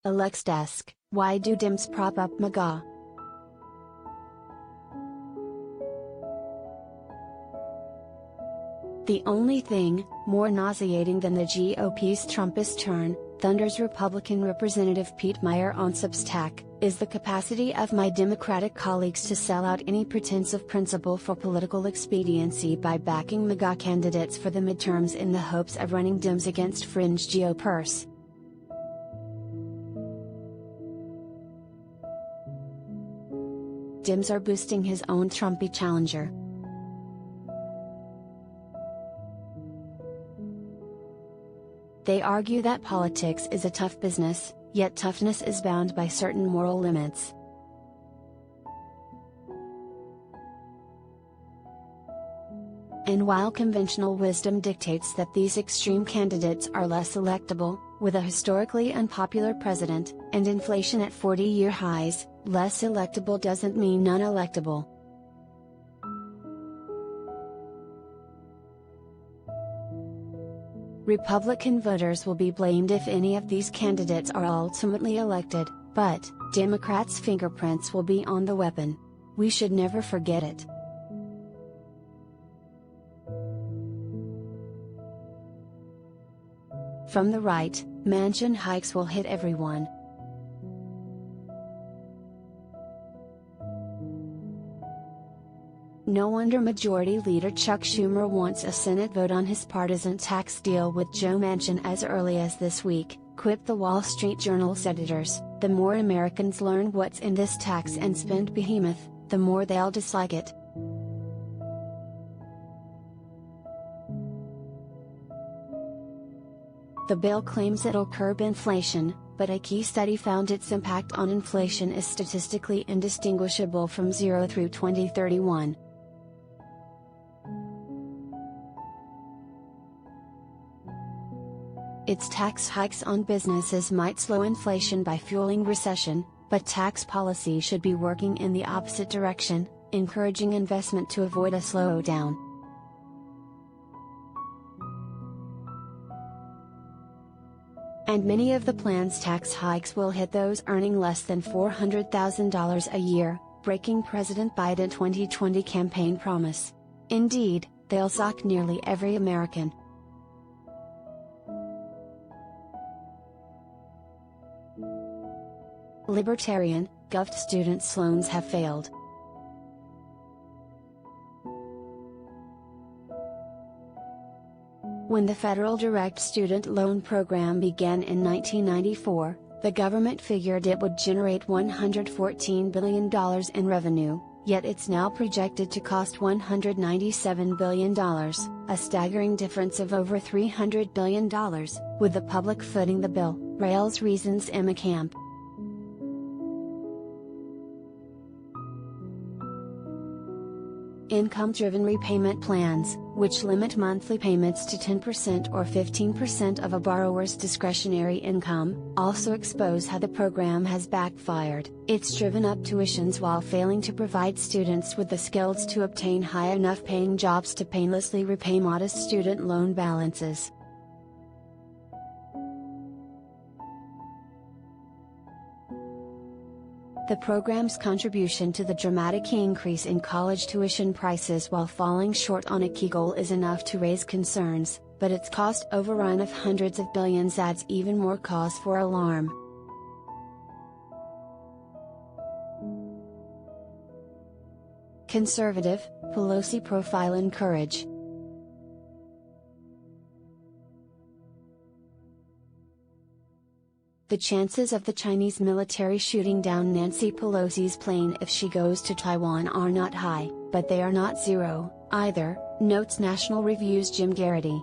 Elex desk, why do Dems prop up MAGA? The only thing more nauseating than the GOP's Trumpist turn, thunders Republican Representative Pete Meijer on Substack, is the capacity of my Democratic colleagues to sell out any pretense of principle for political expediency by backing MAGA candidates for the midterms in the hopes of running Dems against fringe GOPers. Dems are boosting his own Trumpy challenger. They argue that politics is a tough business, yet toughness is bound by certain moral limits. And while conventional wisdom dictates that these extreme candidates are less electable, with a historically unpopular president, and inflation at 40-year highs, less electable doesn't mean unelectable. Republican voters will be blamed if any of these candidates are ultimately elected, but Democrats' fingerprints will be on the weapon. We should never forget it. From the right, mansion hikes will hit everyone. No wonder Majority Leader Chuck Schumer wants a Senate vote on his partisan tax deal with Joe Manchin as early as this week, quipped the Wall Street Journal's editors. The more Americans learn what's in this tax and spend behemoth, the more they'll dislike it. The bill claims it'll curb inflation, but a key study found its impact on inflation is statistically indistinguishable from 0 through 2031. Its tax hikes on businesses might slow inflation by fueling recession, but tax policy should be working in the opposite direction, encouraging investment to avoid a slowdown. And many of the plan's tax hikes will hit those earning less than $400,000 a year, breaking President Biden's 2020 campaign promise. Indeed, they'll sock nearly every American. Libertarian, govt students' loans have failed. When the federal direct student loan program began in 1994, the government figured it would generate $114 billion in revenue, yet it's now projected to cost $197 billion, a staggering difference of over $300 billion, with the public footing the bill, rails reasons Emma Camp. Income-driven repayment plans, which limit monthly payments to 10% or 15% of a borrower's discretionary income, also expose how the program has backfired. It's driven up tuitions while failing to provide students with the skills to obtain high enough paying jobs to painlessly repay modest student loan balances. The program's contribution to the dramatic increase in college tuition prices while falling short on a key goal is enough to raise concerns, but its cost overrun of hundreds of billions adds even more cause for alarm. Conservative, Pelosi profile and courage. The chances of the Chinese military shooting down Nancy Pelosi's plane if she goes to Taiwan are not high, but they are not zero, either, notes National Review's Jim Garrity.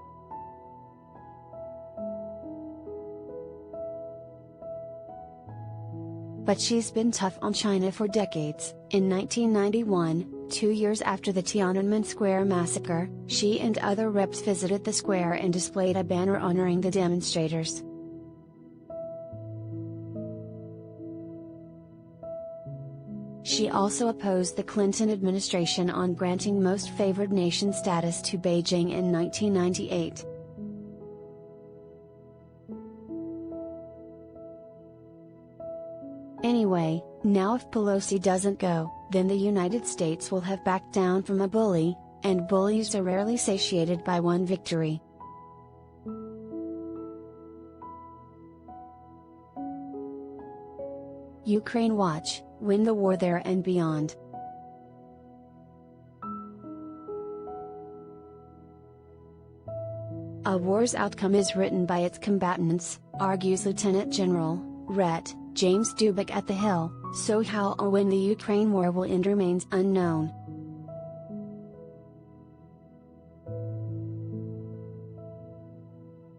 But she's been tough on China for decades. In 1991, 2 years after the Tiananmen Square massacre, she and other reps visited the square and displayed a banner honoring the demonstrators. She also opposed the Clinton administration on granting Most Favored Nation status to Beijing in 1998. Anyway, now if Pelosi doesn't go, then the United States will have backed down from a bully, and bullies are rarely satiated by one victory. Ukraine Watch, Win the War There and Beyond. A war's outcome is written by its combatants, argues Lieutenant General, Ret. James Dubik at The Hill, so how or when the Ukraine war will end remains unknown.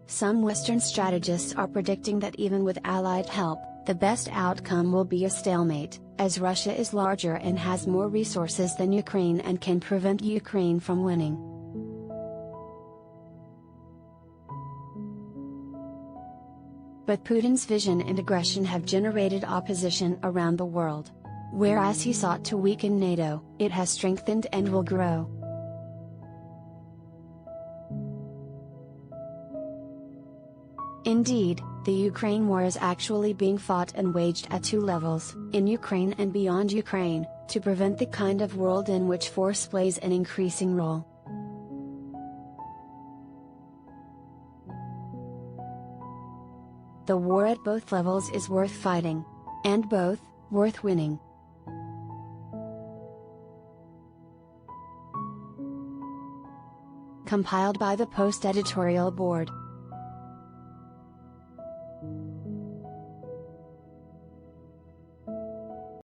Some Western strategists are predicting that even with Allied help, the best outcome will be a stalemate, as Russia is larger and has more resources than Ukraine and can prevent Ukraine from winning. But Putin's vision and aggression have generated opposition around the world. Whereas he sought to weaken NATO, it has strengthened and will grow. Indeed, the Ukraine war is actually being fought and waged at two levels, in Ukraine and beyond Ukraine, to prevent the kind of world in which force plays an increasing role. The war at both levels is worth fighting. And both, worth winning. Compiled by the Post editorial board.